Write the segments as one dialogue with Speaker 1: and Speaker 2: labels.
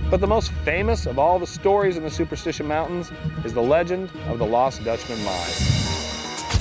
Speaker 1: But the most famous of all the stories in the Superstition Mountains is the legend of the Lost Dutchman mine.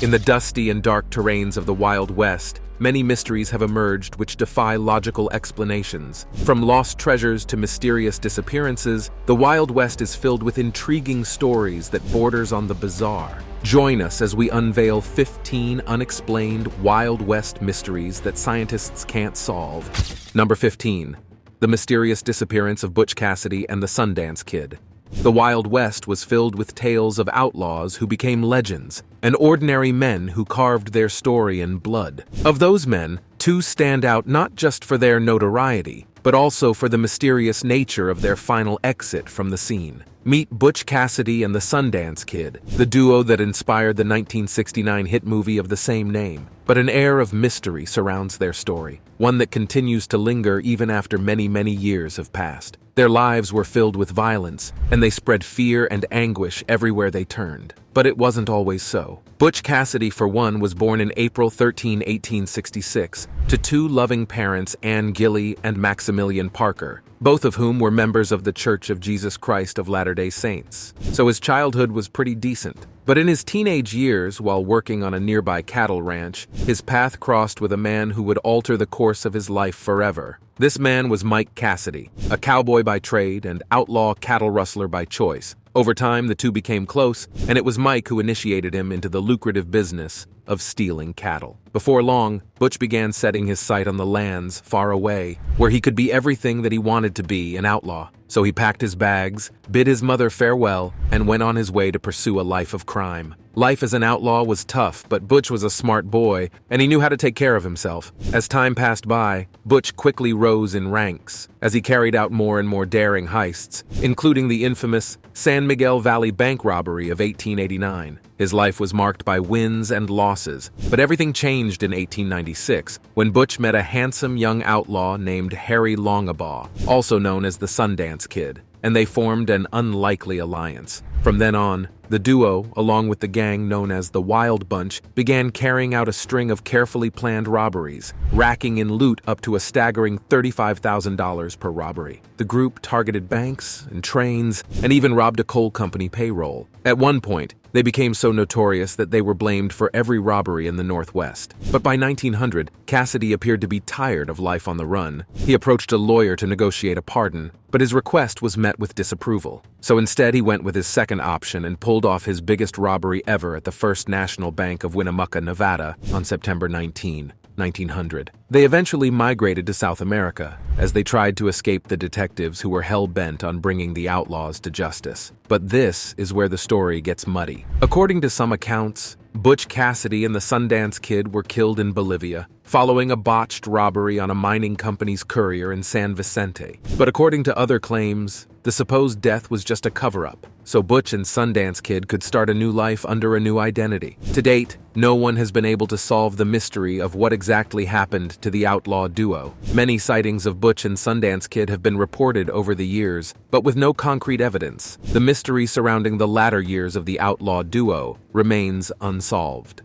Speaker 2: In the dusty and dark terrains of the Wild West, many mysteries have emerged which defy logical explanations. From lost treasures to mysterious disappearances, the Wild West is filled with intriguing stories that borders on the bizarre. Join us as we unveil 15 unexplained Wild West mysteries that scientists can't solve. Number 15. The mysterious disappearance of Butch Cassidy and the Sundance Kid. The Wild West was filled with tales of outlaws who became legends, and ordinary men who carved their story in blood. Of those men, two stand out not just for their notoriety, but also for the mysterious nature of their final exit from the scene. Meet Butch Cassidy and the Sundance Kid, the duo that inspired the 1969 hit movie of the same name. But an air of mystery surrounds their story, one that continues to linger even after many, many years have passed. Their lives were filled with violence, and they spread fear and anguish everywhere they turned. But it wasn't always so. Butch Cassidy, for one, was born in April 13, 1866, to two loving parents, Anne Gilly and Maximilian Parker, both of whom were members of the Church of Jesus Christ of Latter-day Saints. So his childhood was pretty decent. But in his teenage years, while working on a nearby cattle ranch, his path crossed with a man who would alter the course of his life forever. This man was Mike Cassidy, a cowboy by trade and outlaw cattle rustler by choice. Over time, the two became close, and it was Mike who initiated him into the lucrative business of stealing cattle. Before long, Butch began setting his sight on the lands far away, where he could be everything that he wanted to be, an outlaw. So he packed his bags, bid his mother farewell, and went on his way to pursue a life of crime. Life as an outlaw was tough, but Butch was a smart boy, and he knew how to take care of himself. As time passed by, Butch quickly rose in ranks, as he carried out more and more daring heists, including the infamous San Miguel Valley bank robbery of 1889. His life was marked by wins and losses, but everything changed in 1896 when Butch met a handsome young outlaw named Harry Longabaugh, also known as the Sundance Kid, and they formed an unlikely alliance. From then on, the duo, along with the gang known as the Wild Bunch, began carrying out a string of carefully planned robberies, racking in loot up to a staggering $35,000 per robbery. The group targeted banks and trains, and even robbed a coal company payroll. At one point, they became so notorious that they were blamed for every robbery in the Northwest. But by 1900, Cassidy appeared to be tired of life on the run. He approached a lawyer to negotiate a pardon, but his request was met with disapproval. So instead, he went with his second option and pulled off his biggest robbery ever at the First National Bank of Winnemucca, Nevada, on September 19, 1900. They eventually migrated to South America, as they tried to escape the detectives who were hell-bent on bringing the outlaws to justice. But this is where the story gets muddy. According to some accounts, Butch Cassidy and the Sundance Kid were killed in Bolivia, following a botched robbery on a mining company's courier in San Vicente. But according to other claims, the supposed death was just a cover-up, so Butch and Sundance Kid could start a new life under a new identity. To date, no one has been able to solve the mystery of what exactly happened to the outlaw duo. Many sightings of Butch and Sundance Kid have been reported over the years, but with no concrete evidence. The mystery surrounding the latter years of the outlaw duo remains unsolved.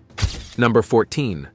Speaker 2: Number 14.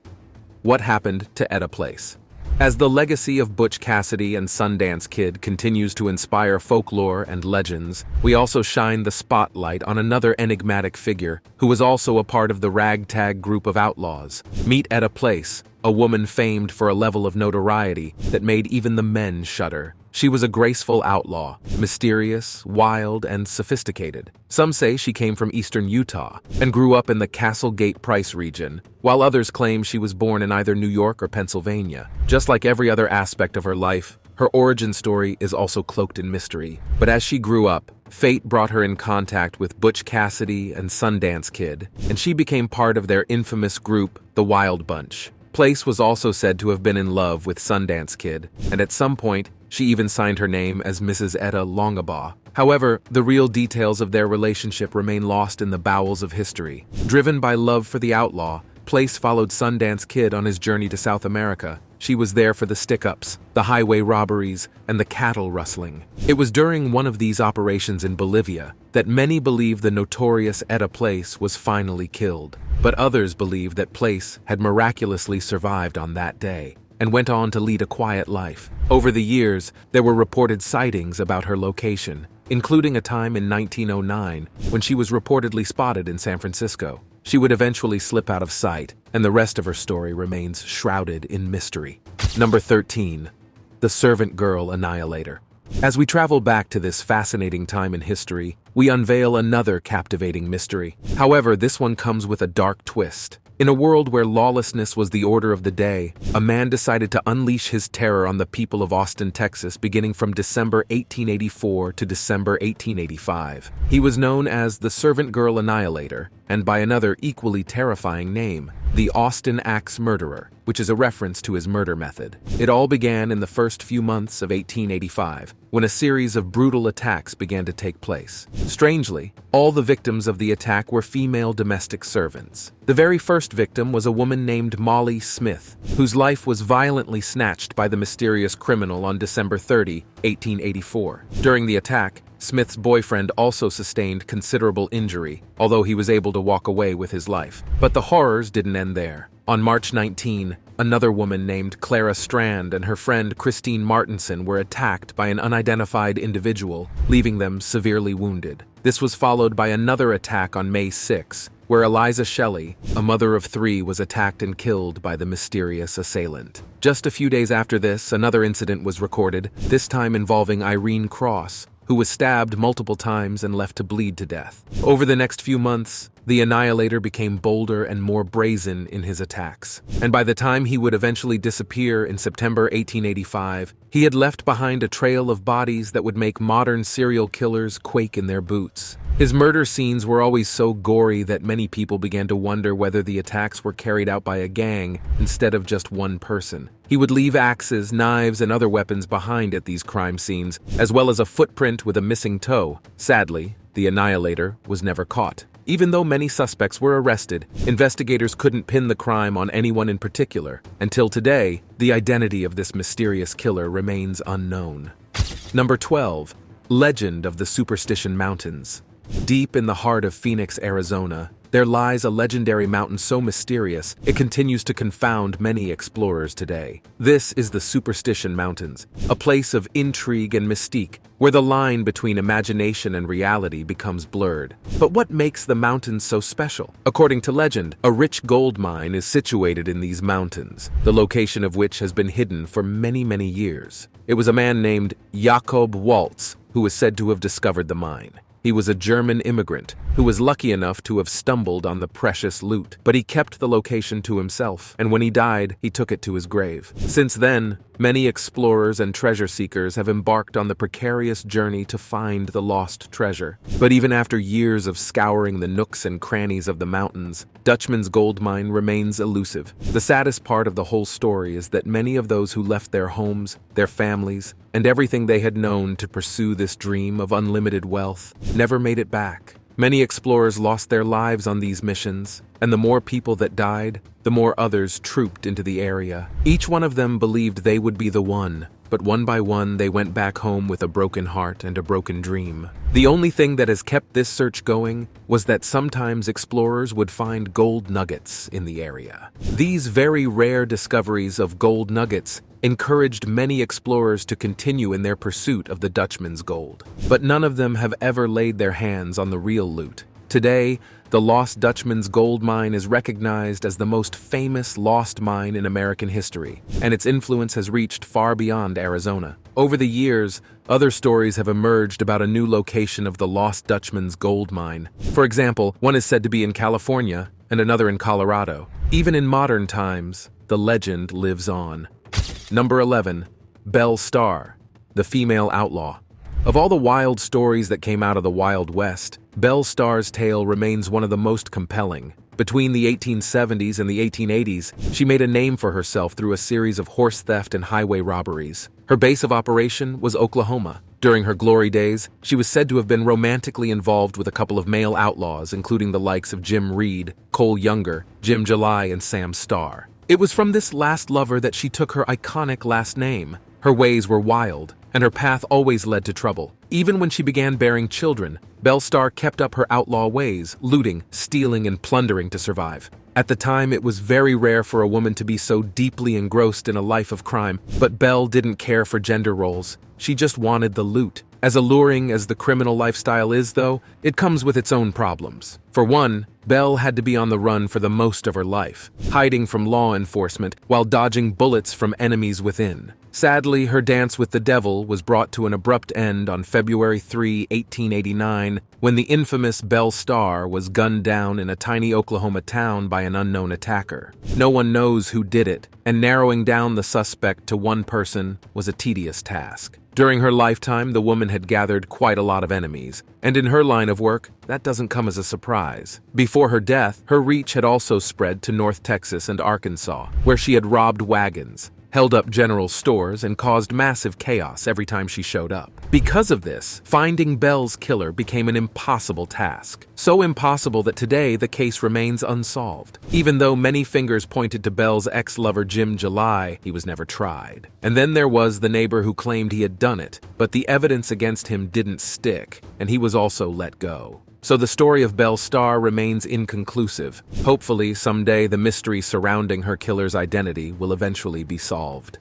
Speaker 2: What happened to Eda Place? As the legacy of Butch Cassidy and Sundance Kid continues to inspire folklore and legends, we also shine the spotlight on another enigmatic figure who was also a part of the ragtag group of outlaws. Meet Eda Place, a woman famed for a level of notoriety that made even the men shudder. She was a graceful outlaw, mysterious, wild, and sophisticated. Some say she came from eastern Utah and grew up in the Castle Gate Price region, while others claim she was born in either New York or Pennsylvania. Just like every other aspect of her life, her origin story is also cloaked in mystery. But as she grew up, fate brought her in contact with Butch Cassidy and Sundance Kid, and she became part of their infamous group, the Wild Bunch. Place was also said to have been in love with Sundance Kid, and at some point, she even signed her name as Mrs. Eda Longabaugh. However, the real details of their relationship remain lost in the bowels of history. Driven by love for the outlaw, Place followed Sundance Kid on his journey to South America. She was there for the stick-ups, the highway robberies, and the cattle rustling. It was during one of these operations in Bolivia that many believe the notorious Eda Place was finally killed. But others believe that Place had miraculously survived on that day. and went on to lead a quiet life. Over the years, there were reported sightings about her location, including a time in 1909 when she was reportedly spotted in San Francisco. She would eventually slip out of sight, and the rest of her story remains shrouded in mystery. Number 13. The Servant Girl Annihilator. As we travel back to this fascinating time in history, we unveil another captivating mystery. However, this one comes with a dark twist. In a world where lawlessness was the order of the day, a man decided to unleash his terror on the people of Austin, Texas, beginning from December 1884 to December 1885. He was known as the Servant Girl Annihilator, and by another equally terrifying name, the Austin Axe Murderer, which is a reference to his murder method. It all began in the first few months of 1885, when a series of brutal attacks began to take place. Strangely, all the victims of the attack were female domestic servants. The very first victim was a woman named Molly Smith, whose life was violently snatched by the mysterious criminal on December 30, 1884. During the attack, Smith's boyfriend also sustained considerable injury, although he was able to walk away with his life. But the horrors didn't end there. On March 19, another woman named Clara Strand and her friend Christine Martinson were attacked by an unidentified individual, leaving them severely wounded. This was followed by another attack on May 6, where Eliza Shelley, a mother of 3, was attacked and killed by the mysterious assailant. Just a few days after this, another incident was recorded, this time involving Irene Cross, who was stabbed multiple times and left to bleed to death. Over the next few months, the Annihilator became bolder and more brazen in his attacks. And by the time he would eventually disappear in September 1885, he had left behind a trail of bodies that would make modern serial killers quake in their boots. His murder scenes were always so gory that many people began to wonder whether the attacks were carried out by a gang instead of just one person. He would leave axes, knives, and other weapons behind at these crime scenes, as well as a footprint with a missing toe. Sadly, the Annihilator was never caught. Even though many suspects were arrested, investigators couldn't pin the crime on anyone in particular. Until today, the identity of this mysterious killer remains unknown. Number 12. Legend of the Superstition Mountains. Deep in the heart of Phoenix, Arizona, there lies a legendary mountain so mysterious it continues to confound many explorers today. This is the Superstition Mountains, a place of intrigue and mystique where the line between imagination and reality becomes blurred. But what makes the mountains so special? According to legend, a rich gold mine is situated in these mountains, the location of which has been hidden for many, many years. It was a man named Jakob Waltz who is said to have discovered the mine. He was a German immigrant who was lucky enough to have stumbled on the precious loot, but he kept the location to himself, and when he died, he took it to his grave. Since then, many explorers and treasure seekers have embarked on the precarious journey to find the lost treasure. But even after years of scouring the nooks and crannies of the mountains, Dutchman's gold mine remains elusive. The saddest part of the whole story is that many of those who left their homes, their families, and everything they had known to pursue this dream of unlimited wealth never made it back. Many explorers lost their lives on these missions, and the more people that died, the more others trooped into the area. Each one of them believed they would be the one, but one by one they went back home with a broken heart and a broken dream. The only thing that has kept this search going was that sometimes explorers would find gold nuggets in the area. These very rare discoveries of gold nuggets encouraged many explorers to continue in their pursuit of the Dutchman's gold. But none of them have ever laid their hands on the real loot. Today, the Lost Dutchman's gold mine is recognized as the most famous lost mine in American history, and its influence has reached far beyond Arizona. Over the years, other stories have emerged about a new location of the Lost Dutchman's gold mine. For example, one is said to be in California and another in Colorado. Even in modern times, the legend lives on. Number 11. Belle Starr, the female outlaw. Of all the wild stories that came out of the Wild West, Belle Starr's tale remains one of the most compelling. Between the 1870s and the 1880s, she made a name for herself through a series of horse theft and highway robberies. Her base of operation was Oklahoma. During her glory days, she was said to have been romantically involved with a couple of male outlaws, including the likes of Jim Reed, Cole Younger, Jim July, and Sam Starr. It was from this last lover that she took her iconic last name. Her ways were wild, and her path always led to trouble. Even when she began bearing children, Belle Starr kept up her outlaw ways, looting, stealing, and plundering to survive. At the time, it was very rare for a woman to be so deeply engrossed in a life of crime, but Belle didn't care for gender roles. She just wanted the loot. As alluring as the criminal lifestyle is, though, it comes with its own problems. For one, Belle had to be on the run for the most of her life, hiding from law enforcement while dodging bullets from enemies within. Sadly, her dance with the devil was brought to an abrupt end on February 3, 1889, when the infamous Belle Starr was gunned down in a tiny Oklahoma town by an unknown attacker. No one knows who did it, and narrowing down the suspect to one person was a tedious task. During her lifetime, the woman had gathered quite a lot of enemies, and in her line of work, that doesn't come as a surprise. Before her death, her reach had also spread to North Texas and Arkansas, where she had robbed wagons, held up general stores, and caused massive chaos every time she showed up. Because of this, finding Belle's killer became an impossible task. So impossible that today the case remains unsolved. Even though many fingers pointed to Belle's ex-lover Jim July, he was never tried. And then there was the neighbor who claimed he had done it, but the evidence against him didn't stick, and he was also let go. So the story of Belle Starr remains inconclusive. Hopefully, someday the mystery surrounding her killer's identity will eventually be solved.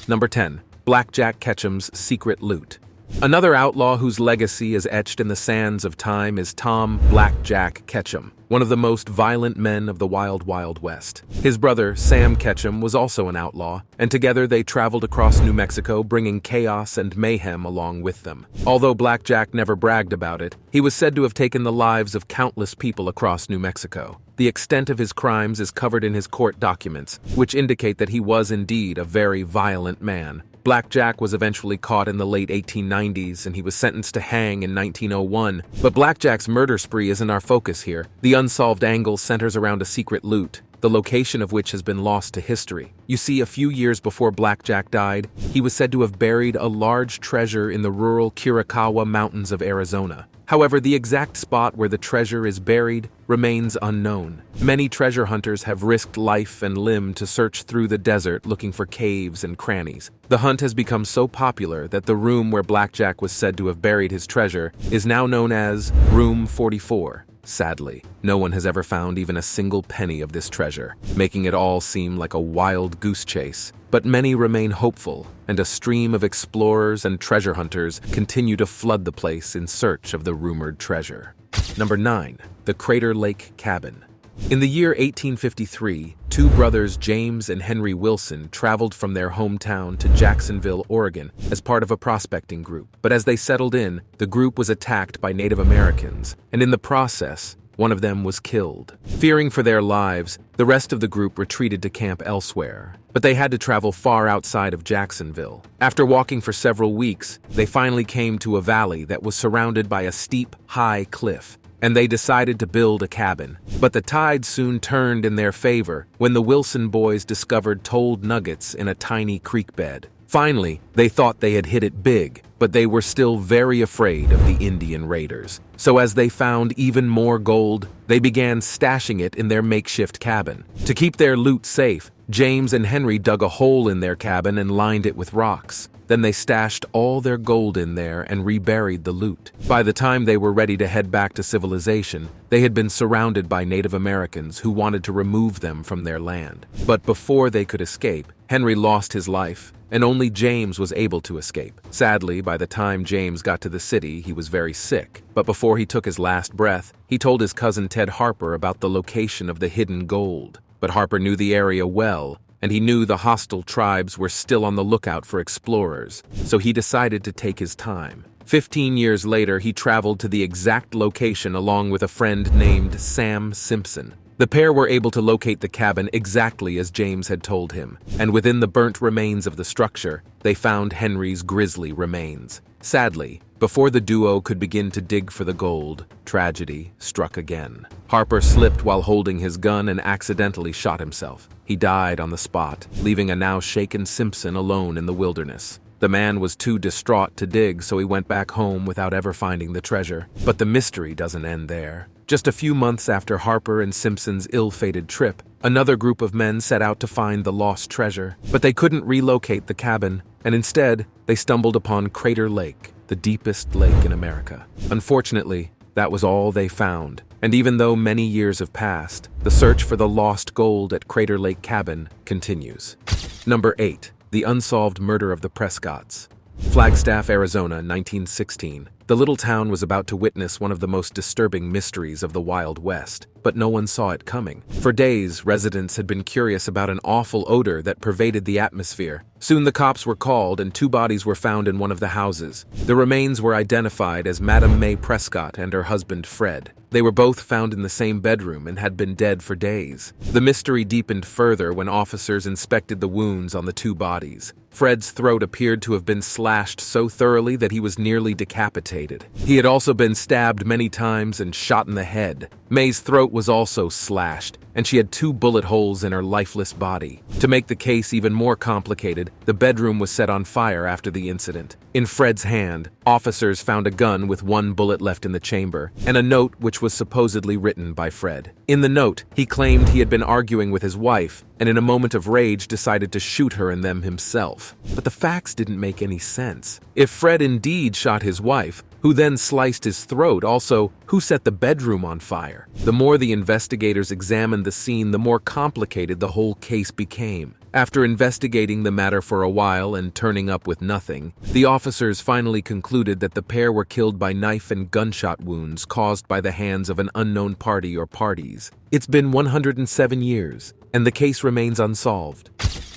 Speaker 2: Number 10. Blackjack Ketchum's secret loot. Another outlaw whose legacy is etched in the sands of time is Tom Blackjack Ketchum, one of the most violent men of the Wild Wild West. His brother, Sam Ketchum, was also an outlaw, and together they traveled across New Mexico, bringing chaos and mayhem along with them. Although Blackjack never bragged about it, he was said to have taken the lives of countless people across New Mexico. The extent of his crimes is covered in his court documents, which indicate that he was indeed a very violent man. Blackjack was eventually caught in the late 1890s and he was sentenced to hang in 1901. But Blackjack's murder spree isn't our focus here. The unsolved angle centers around a secret loot, the location of which has been lost to history. You see, a few years before Blackjack died, he was said to have buried a large treasure in the rural Chiricahua Mountains of Arizona. However, the exact spot where the treasure is buried remains unknown. Many treasure hunters have risked life and limb to search through the desert looking for caves and crannies. The hunt has become so popular that the room where Blackjack was said to have buried his treasure is now known as Room 44. Sadly, no one has ever found even a single penny of this treasure, making it all seem like a wild goose chase. But many remain hopeful, and a stream of explorers and treasure hunters continue to flood the place in search of the rumored treasure. Number 9. The Crater Lake Cabin. In the year 1853, two brothers James and Henry Wilson traveled from their hometown to Jacksonville, Oregon, as part of a prospecting group. But as they settled in, the group was attacked by Native Americans, and in the process, one of them was killed. Fearing for their lives, the rest of the group retreated to camp elsewhere. But they had to travel far outside of Jacksonville. After walking for several weeks, they finally came to a valley that was surrounded by a steep, high cliff, and they decided to build a cabin. But the tide soon turned in their favor when the Wilson boys discovered told nuggets in a tiny creek bed. Finally, they thought they had hit it big, but they were still very afraid of the Indian raiders. So as they found even more gold, they began stashing it in their makeshift cabin. To keep their loot safe, James and Henry dug a hole in their cabin and lined it with rocks. Then they stashed all their gold in there and reburied the loot. By the time they were ready to head back to civilization, they had been surrounded by Native Americans who wanted to remove them from their land. But before they could escape, Henry lost his life, and only James was able to escape. Sadly, by the time James got to the city, he was very sick. But before he took his last breath, he told his cousin Ted Harper about the location of the hidden gold. But Harper knew the area well, and he knew the hostile tribes were still on the lookout for explorers, so he decided to take his time. 15 years later, he traveled to the exact location along with a friend named Sam Simpson. The pair were able to locate the cabin exactly as James had told him, and within the burnt remains of the structure, they found Henry's grisly remains. Sadly, before the duo could begin to dig for the gold, tragedy struck again. Harper slipped while holding his gun and accidentally shot himself. He died on the spot, leaving a now shaken Simpson alone in the wilderness. The man was too distraught to dig, so he went back home without ever finding the treasure. But the mystery doesn't end there. Just a few months after Harper and Simpson's ill-fated trip, another group of men set out to find the lost treasure. But they couldn't relocate the cabin, and instead, they stumbled upon Crater Lake, the deepest lake in America. Unfortunately, that was all they found. And even though many years have passed, the search for the lost gold at Crater Lake Cabin continues. Number 8. The Unsolved Murder of the Prescotts. Flagstaff, Arizona, 1916. The little town was about to witness one of the most disturbing mysteries of the Wild West, but no one saw it coming. For days, residents had been curious about an awful odor that pervaded the atmosphere. Soon the cops were called and 2 bodies were found in one of the houses. The remains were identified as Madame May Prescott and her husband Fred. They were both found in the same bedroom and had been dead for days. The mystery deepened further when officers inspected the wounds on the 2 bodies. Fred's throat appeared to have been slashed so thoroughly that he was nearly decapitated. He had also been stabbed many times and shot in the head. May's throat was also slashed, and she had 2 bullet holes in her lifeless body. To make the case even more complicated, the bedroom was set on fire after the incident. In Fred's hand, officers found a gun with 1 bullet left in the chamber, and a note which was supposedly written by Fred. In the note, he claimed he had been arguing with his wife, and in a moment of rage decided to shoot her and them himself. But the facts didn't make any sense. If Fred indeed shot his wife, who then sliced his throat, also, who set the bedroom on fire? The more the investigators examined the scene, the more complicated the whole case became. After investigating the matter for a while and turning up with nothing, the officers finally concluded that the pair were killed by knife and gunshot wounds caused by the hands of an unknown party or parties. It's been 107 years, and the case remains unsolved.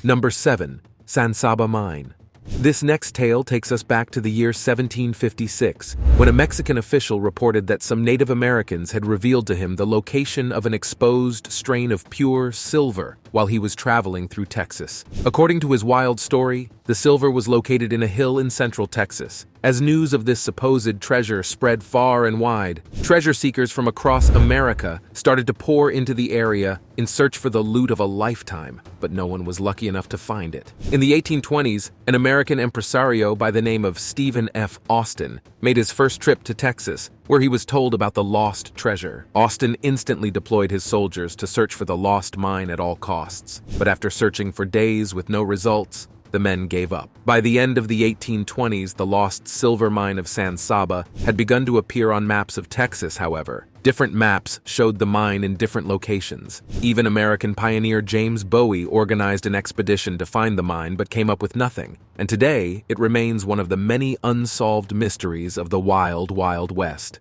Speaker 2: Number 7. Sansaba Mine. This next tale takes us back to the year 1756, when a Mexican official reported that some Native Americans had revealed to him the location of an exposed strain of pure silver while he was traveling through Texas. According to his wild story, the silver was located in a hill in central Texas. As news of this supposed treasure spread far and wide, treasure seekers from across America started to pour into the area in search for the loot of a lifetime, but no one was lucky enough to find it. In the 1820s, an American impresario by the name of Stephen F. Austin made his first trip to Texas, where he was told about the lost treasure. Austin instantly deployed his soldiers to search for the lost mine at all costs, but after searching for days with no results, the men gave up. By the end of the 1820s, the lost silver mine of Sansaba had begun to appear on maps of Texas, however. Different maps showed the mine in different locations. Even American pioneer James Bowie organized an expedition to find the mine but came up with nothing. And today, it remains one of the many unsolved mysteries of the Wild, Wild West.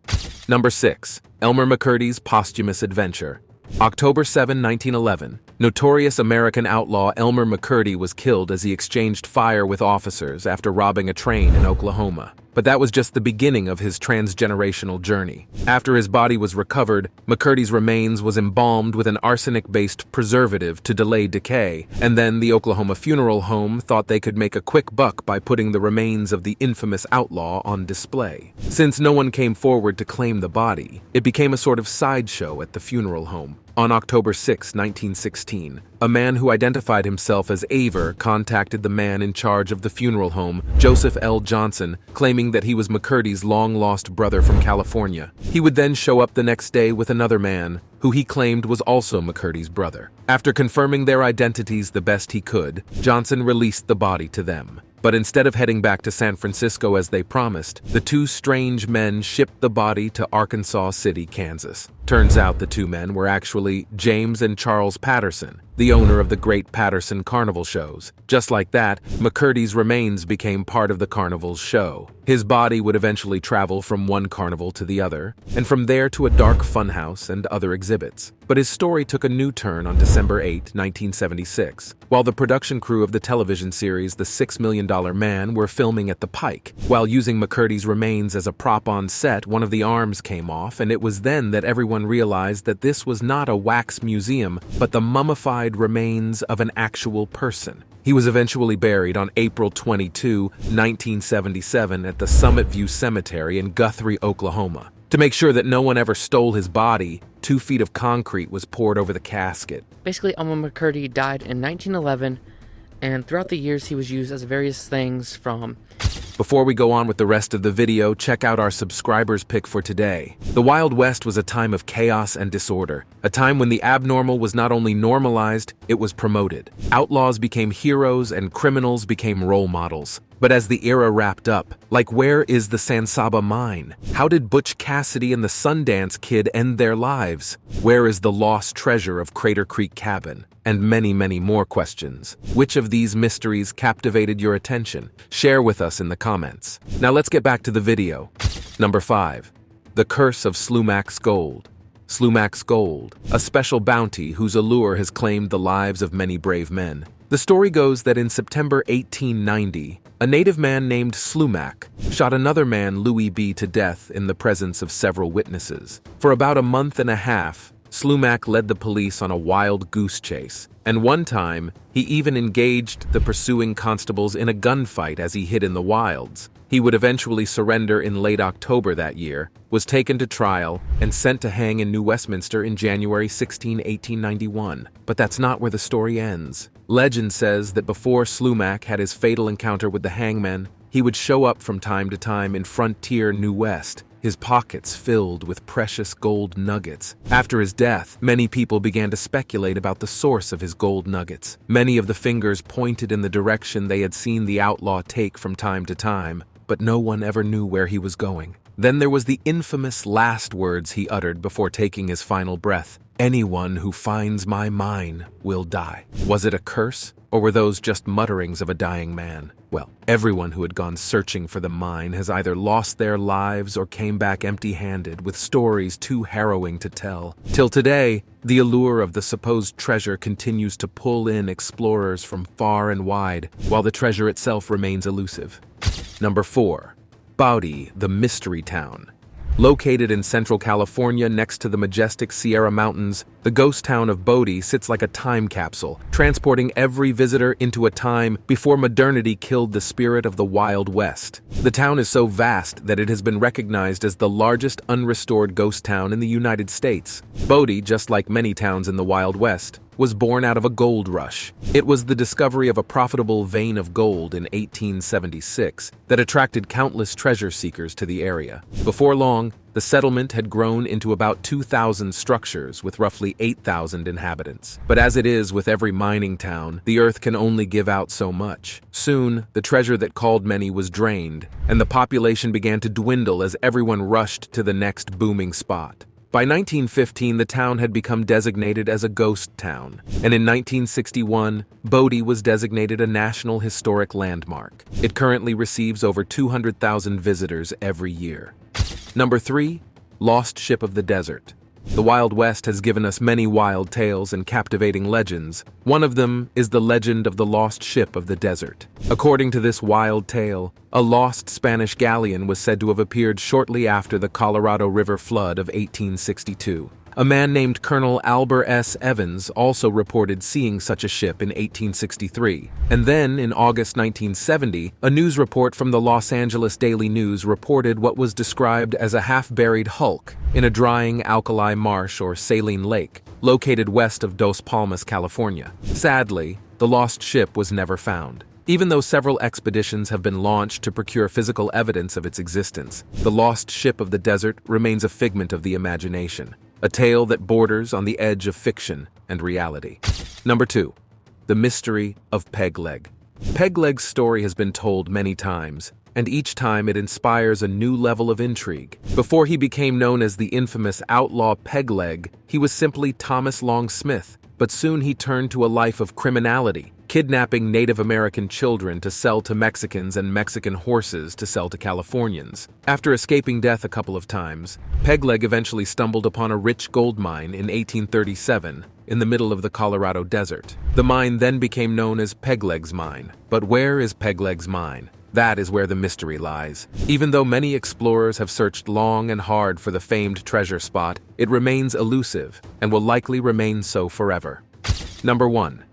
Speaker 2: Number 6. Elmer Mccrees' posthumous adventure. October 7, 1911. Notorious American outlaw Elmer Mccrees was killed as he exchanged fire with officers after robbing a train in Oklahoma. But that was just the beginning of his transgenerational journey. After his body was recovered, Mccrees' remains was embalmed with an arsenic-based preservative to delay decay, and then the Oklahoma Funeral Home thought they could make a quick buck by putting the remains of the infamous outlaw on display. Since no one came forward to claim the body, it became a sort of sideshow at the funeral home. On October 6, 1916, a man who identified himself as Aver contacted the man in charge of the funeral home, Joseph L. Johnson, claiming that he was Mccrees' long-lost brother from California. He would then show up the next day with another man, who he claimed was also Mccrees' brother. After confirming their identities the best he could, Johnson released the body to them. But instead of heading back to San Francisco as they promised, the 2 strange men shipped the body to Arkansas City, Kansas. Turns out the 2 men were actually James and Charles Patterson, the owner of the Great Patterson Carnival shows. Just like that, Mccrees' remains became part of the carnival's show. His body would eventually travel from one carnival to the other, and from there to a dark funhouse and other exhibits. But his story took a new turn on December 8, 1976, while the production crew of the television series The $6 Million Man were filming at the Pike. While using Mccrees' remains as a prop on set, one of the arms came off, and it was then that everyone realized that this was not a wax museum, but the mummified remains of an actual person. He was eventually buried on April 22, 1977 at the Summit View Cemetery in Guthrie, Oklahoma. To make sure that no one ever stole his body, 2 feet of concrete was poured over the casket.
Speaker 3: Basically, Elmer Mccrees died in 1911, and throughout the years he was used as various things from...
Speaker 2: Before we go on with the rest of the video, check out our subscribers pick for today. The Wild West was a time of chaos and disorder, a time when the abnormal was not only normalized, it was promoted. Outlaws became heroes and criminals became role models. But as the era wrapped up, like, where is the Sansaba Mine? How did Butch Cassidy and the Sundance Kid end their lives? Where is the lost treasure of Crater Creek Cabin? And many, many more questions. Which of these mysteries captivated your attention? Share with us in the comments. Now let's get back to the video. Number 5. The Curse of Slumax Gold. Slumax Gold, a special bounty whose allure has claimed the lives of many brave men. The story goes that in September 1890, a native man named Slumac shot another man, Louis B., to death in the presence of several witnesses. For about a month and a half, Slumac led the police on a wild goose chase, and one time, he even engaged the pursuing constables in a gunfight as he hid in the wilds. He would eventually surrender in late October that year, was taken to trial, and sent to hang in New Westminster in January 16, 1891. But that's not where the story ends. Legend says that before Slumac had his fatal encounter with the hangman, he would show up from time to time in frontier New West, his pockets filled with precious gold nuggets. After his death, many people began to speculate about the source of his gold nuggets. Many of the fingers pointed in the direction they had seen the outlaw take from time to time, but no one ever knew where he was going. Then there was the infamous last words he uttered before taking his final breath. "Anyone who finds my mine will die." Was it a curse, or were those just mutterings of a dying man? Well, everyone who had gone searching for the mine has either lost their lives or came back empty-handed with stories too harrowing to tell. Till today, the allure of the supposed treasure continues to pull in explorers from far and wide, while the treasure itself remains elusive. Number 4. Bodi, the Mystery Town. Located in central California next to the majestic Sierra Mountains, the ghost town of Bodi sits like a time capsule, transporting every visitor into a time before modernity killed the spirit of the Wild West. The town is so vast that it has been recognized as the largest unrestored ghost town in the United States. Bodi, just like many towns in the Wild West, was born out of a gold rush. It was the discovery of a profitable vein of gold in 1876 that attracted countless treasure seekers to the area. Before long, the settlement had grown into about 2,000 structures with roughly 8,000 inhabitants. But as it is with every mining town, the earth can only give out so much. Soon, the treasure that called many was drained, and the population began to dwindle as everyone rushed to the next booming spot. By 1915, the town had become designated as a ghost town, and in 1961, Bodi was designated a National Historic Landmark. It currently receives over 200,000 visitors every year. Number 3. Lost Ship of the Desert. The Wild West has given us many wild tales and captivating legends. One of them is the legend of the lost ship of the desert. According to this wild tale, a lost Spanish galleon was said to have appeared shortly after the Colorado River flood of 1862. A man named Colonel Albert S. Evans also reported seeing such a ship in 1863. And then, in August 1970, a news report from the Los Angeles Daily News reported what was described as a half-buried hulk in a drying alkali marsh or saline lake, located west of Dos Palmas, California. Sadly, the lost ship was never found. Even though several expeditions have been launched to procure physical evidence of its existence, the lost ship of the desert remains a figment of the imagination. A tale that borders on the edge of fiction and reality. Number 2. The Mystery of Pegleg. Pegleg's story has been told many times, and each time it inspires a new level of intrigue. Before he became known as the infamous outlaw Pegleg, he was simply Thomas Long Smith, but soon he turned to a life of criminality, kidnapping Native American children to sell to Mexicans and Mexican horses to sell to Californians. After escaping death a couple of times, Pegleg eventually stumbled upon a rich gold mine in 1837 in the middle of the Colorado desert. The mine then became known as Pegleg's Mine. But where is Pegleg's Mine? That is where the mystery lies. Even though many explorers have searched long and hard for the famed treasure spot, it remains elusive and will likely remain so forever. Number 1.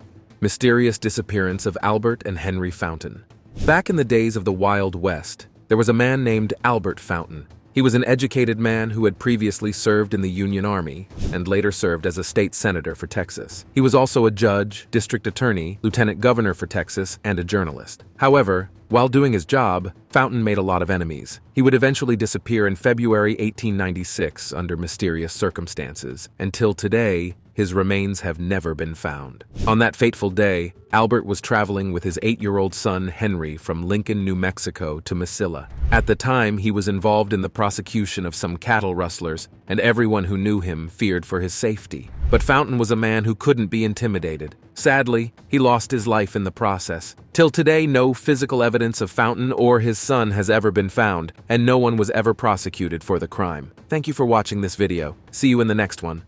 Speaker 2: Mysterious disappearance of Albert and Henry Fountain. Back in the days of the Wild West, there was a man named Albert Fountain. He was an educated man who had previously served in the Union Army and later served as a state senator for Texas. He was also a judge, district attorney, lieutenant governor for Texas, and a journalist. However, while doing his job, Fountain made a lot of enemies. He would eventually disappear in February 1896 under mysterious circumstances. Until today, his remains have never been found. On that fateful day, Albert was traveling with his 8-year-old son Henry from Lincoln, New Mexico to Mesilla. At the time, he was involved in the prosecution of some cattle rustlers, and everyone who knew him feared for his safety. But Fountain was a man who couldn't be intimidated. Sadly, he lost his life in the process. Till today, no physical evidence of Fountain or his son has ever been found, and no one was ever prosecuted for the crime. Thank you for watching this video. See you in the next one.